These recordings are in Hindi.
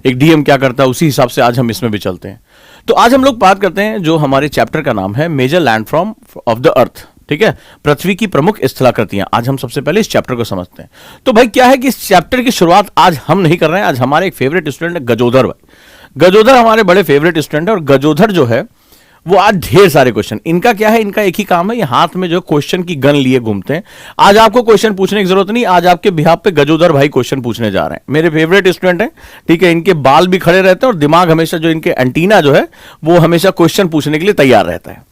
एक डीएम क्या करता है, उसी हिसाब से आज हम इसमें भी चलते हैं। तो आज हम लोग बात करते हैं, जो हमारे चैप्टर का नाम है major landform of the earth, ठीक है, पृथ्वी की प्रमुख स्थलाकृतियां। आज हम सबसे पहले इस चैप्टर को समझते हैं। तो भाई क्या है कि इस चैप्टर की शुरुआत आज हम नहीं कर रहे हैं, आज हमारे एक फेवरेट स्टूडेंट है गजोधर भाई। गजोधर हमारे बड़े फेवरेट स्टूडेंट है, और गजोधर जो है वो आज ढेर सारे क्वेश्चन, इनका क्या है, इनका एक ही काम है, ये हाथ में जो क्वेश्चन की गन लिए घूमते हैं। आज आपको क्वेश्चन पूछने की जरूरत नहीं, आज आपके बिहाफ पे गजोधर भाई क्वेश्चन पूछने जा रहे हैं। मेरे फेवरेट स्टूडेंट हैं, ठीक है, इनके बाल भी खड़े रहते हैं और दिमाग हमेशा, जो इनके एंटीना जो है वो हमेशा क्वेश्चन पूछने के लिए तैयार रहता है।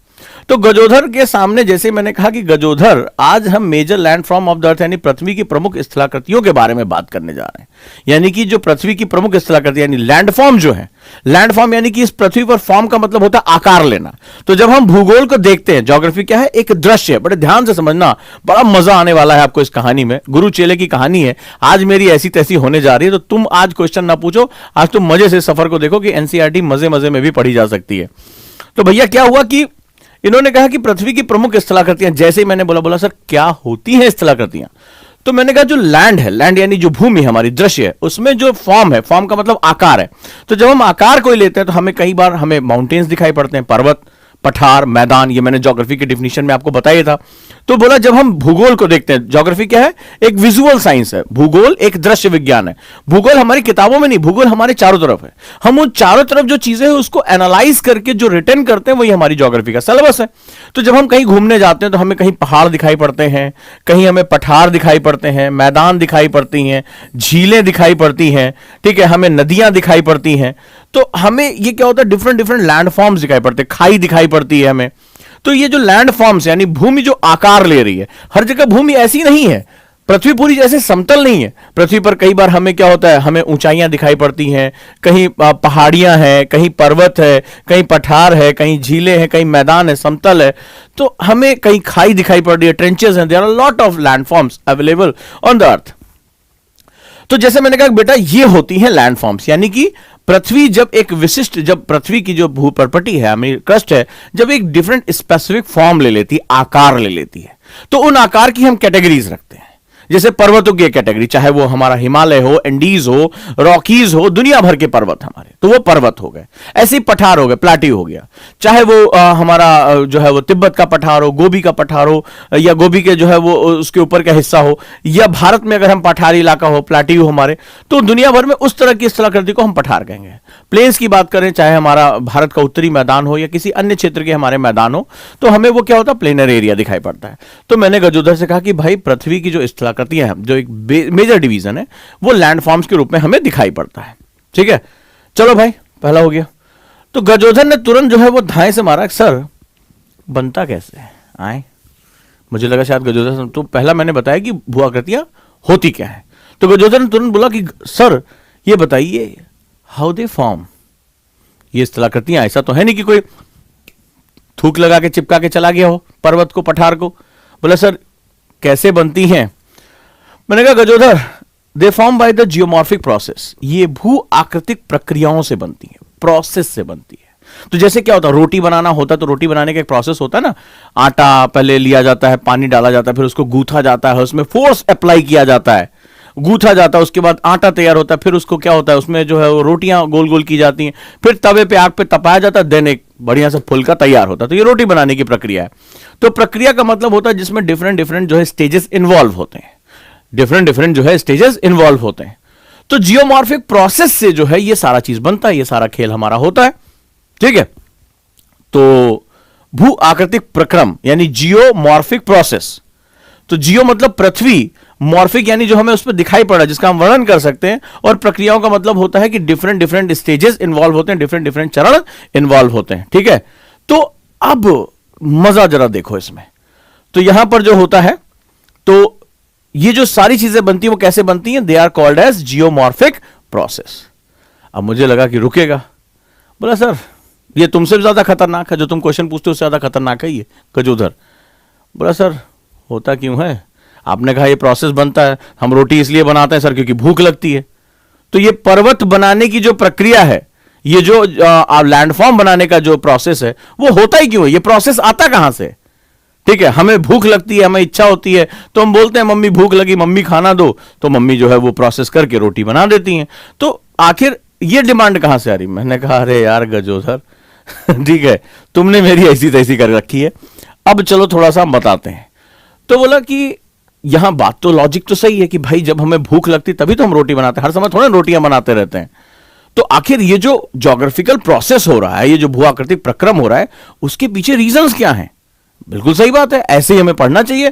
तो गजोधर के सामने, जैसे मैंने कहा कि गजोधर, आज हम major landform of the earth यानी पृथ्वी की प्रमुख स्थलाकृतियों के बारे में बात करने जा रहे हैं। यानी कि जो पृथ्वी की प्रमुख स्थलाकृति यानी लैंडफॉर्म जो है, लैंडफॉर्म यानी कि इस पृथ्वी पर फॉर्म का मतलब होता है आकार लेना। तो जब हम भूगोल को देखते हैं, ज्योग्राफी क्या है, एक दृश्य, बड़े ध्यान से समझना, बड़ा मजा आने वाला है आपको इस कहानी में। गुरु चेले की कहानी है, आज मेरी ऐसी तैसी होने जा रही है। तो तुम आज क्वेश्चन ना पूछो, आज तुम मजे से सफर को देखो कि एनसीईआरटी मजे मजे में भी पढ़ी जा सकती है। तो भैया क्या हुआ कि इन्होंने कहा कि पृथ्वी की प्रमुख स्थलाकृतियां, जैसे ही मैंने बोला सर क्या होती हैं स्थलाकृतियां, तो मैंने कहा जो लैंड है, लैंड यानी जो भूमि हमारी दृश्य है, उसमें जो फॉर्म है, फॉर्म का मतलब आकार है। तो जब हम आकार कोई लेते हैं तो हमें कई बार हमें माउंटेन्स दिखाई पड़ते हैं, पर्वत, पठार, मैदान, ये मैंने ज्योग्राफी के डिफिनेशन में आपको बताया था। तो बोला जब हम भूगोल को देखते हैं, ज्योग्राफी क्या है, एक विजुअल साइंस है, भूगोल एक दृश्य विज्ञान है। भूगोल हमारी किताबों में नहीं, भूगोल हमारे चारों तरफ है। हम उन चारों तरफ जो चीजें हैं उसको एनालाइज करके जो रिटर्न करते हैं वही हमारी ज्योग्राफी का सिलेबस है। तो जब हम कहीं घूमने जाते हैं तो हमें कहीं पहाड़ दिखाई पड़ते हैं, कहीं हमें पठार दिखाई पड़ते हैं, मैदान दिखाई पड़ती हैं, झीलें दिखाई पड़ती हैं, ठीक है, हमें नदियां दिखाई पड़ती हैं। तो हमें ये क्या होता है, डिफरेंट डिफरेंट लैंडफॉर्म्स दिखाई पड़ते हैं, खाई दिखाई पड़ती है हमें। तो ये जो लैंडफॉर्म्स यानी भूमि जो आकार ले रही है, हर जगह भूमि ऐसी नहीं है, पृथ्वी पूरी जैसे समतल नहीं है। पृथ्वी पर कई बार हमें क्या होता है, हमें ऊंचाइयां दिखाई पड़ती हैं, कहीं पहाड़ियां हैं, कहीं पर्वत है, कहीं पठार है, कहीं झीलें हैं, कहीं मैदान है, समतल है। तो हमें कहीं खाई दिखाई पड़ रही है, ट्रेंचेस हैं, there are lot of landforms available on the earth. तो जैसे मैंने कहा बेटा ये होती हैं लैंडफॉर्म्स, यानी कि पृथ्वी जब एक विशिष्ट, जब पृथ्वी की जो भूप्रपटी है, हमारी क्रस्ट है, जब एक डिफरेंट स्पेसिफिक फॉर्म ले लेती है, आकार ले लेती है, तो उन आकार की हम कैटेगरीज रखते हैं। जैसे पर्वतों की कैटेगरी, चाहे वो हमारा हिमालय हो, एंडीज हो, रॉकीज हो, दुनिया भर के पर्वत हमारे, तो वो पर्वत हो गए। ऐसे ही पठार हो गए, प्लाटी हो गया, चाहे वो हमारा जो है वो तिब्बत का पठार हो, गोबी का पठार हो, या गोबी के जो है वो उसके ऊपर का हिस्सा हो, या भारत में अगर हम पठारी इलाका हो, प्लाटी हो हमारे, तो दुनिया भर में उस तरह की स्थलाकृति को हम पठार कहेंगे। प्लेन्स की बात करें, चाहे हमारा भारत का उत्तरी मैदान हो या किसी अन्य क्षेत्र के हमारे मैदान हो, तो हमें वो क्या होता है, प्लेनर एरिया दिखाई पड़ता है। तो मैंने गजोधर से कहा कि भाई पृथ्वी की जो स्थलाकृतियां हैं, जो एक मेजर डिवीजन है, वो लैंडफॉर्म्स के रूप में हमें दिखाई पड़ता है। ठीक है, चलो भाई पहला हो गया। तो गजोधर ने तुरंत जो है वो धाए से मारा, सर बनता कैसे आए। मुझे लगा शायद गजोधर, तो पहला मैंने बताया कि भू आकृतियां होती क्या है। तो गजोधर ने तुरंत बोला कि सर ये बताइए हाउ दे फॉर्म, ये स्थलाकृतियां, ऐसा तो है नहीं कि कोई थूक लगा के चिपका के चला गया हो पर्वत को, पठार को। बोला सर कैसे बनती हैं। मैंने कहा Gajodhar they form by the geomorphic process, ये भू आकृतिक प्रक्रियाओं से बनती है, प्रोसेस से बनती है। तो जैसे क्या होता है, रोटी बनाना होता है तो रोटी बनाने का एक प्रोसेस होता है ना, आटा पहले लिया जाता है, पानी डाला जाता है, फिर उसको गूंथा जाता है, उसमें फोर्स अप्लाई किया जाता है, गूंथा जाता है, उसके बाद आटा तैयार होता है, फिर उसको क्या होता है, उसमें जो है वो रोटियां गोल गोल की जाती हैं, फिर तवे पे आग पे तपाया जाता है, देन एक बढ़िया सा फुलका तैयार होता है। तो ये रोटी बनाने की प्रक्रिया है। तो प्रक्रिया का मतलब होता है जिसमें डिफरेंट डिफरेंट जो है स्टेजेस इन्वॉल्व होते हैं, डिफरेंट डिफरेंट जो है स्टेजेस इन्वॉल्व होते हैं। तो जियोमॉर्फिक प्रोसेस से जो है ये सारा चीज बनता है, ये सारा खेल हमारा होता है। ठीक है, तो भू आकृतिक प्रक्रम यानी जियोमॉर्फिक प्रोसेस। तो जियो मतलब पृथ्वी, मॉर्फिक यानी जो हमें उस पर दिखाई पड़ा, जिसका हम वर्णन कर सकते हैं, और प्रक्रियाओं का मतलब होता है कि डिफरेंट डिफरेंट स्टेजेस इन्वॉल्व होते हैं, डिफरेंट डिफरेंट चरण इन्वॉल्व होते हैं। ठीक है, तो अब मजा जरा देखो इसमें। तो यहां पर जो होता है, तो ये जो सारी चीजें बनती हैं वो कैसे बनती हैं, they are called as geomorphic process. अब मुझे लगा कि रुकेगा, बोला सर ये तुमसे भी ज्यादा खतरनाक है, जो तुम क्वेश्चन पूछते हो उससे ज्यादा खतरनाक है ये गजोधर। बोला सर होता क्यों है। आपने कहा ये प्रोसेस बनता है, हम रोटी इसलिए बनाते हैं सर क्योंकि भूख लगती है। तो ये पर्वत बनाने की जो प्रक्रिया है, ये जो लैंडफॉर्म बनाने का जो प्रोसेस है, वो होता ही क्यों है, ये प्रोसेस आता कहां से। ठीक है, हमें भूख लगती है, हमें इच्छा होती है, तो हम बोलते हैं मम्मी भूख लगी, मम्मी खाना दो, तो मम्मी जो है वो प्रोसेस करके रोटी बना देती हैं। तो आखिर ये डिमांड कहां से आ रही? मैंने कहा अरे यार गजोधर ठीक है, तुमने मेरी ऐसी तैसी कर रखी है, अब चलो थोड़ा सा हम बताते हैं। तो बोला कि यहां बात तो लॉजिक तो सही है कि भाई जब हमें भूख लगती तभी तो हम रोटी बनाते हैं, हर समय थोड़ा रोटियां बनाते रहते हैं। तो आखिर ये जो ज्योग्राफिकल प्रोसेस हो रहा है, ये जो भूआकृतिक प्रक्रम हो रहा है, उसके पीछे रीजंस क्या हैं? बिल्कुल सही बात है, ऐसे ही हमें पढ़ना चाहिए।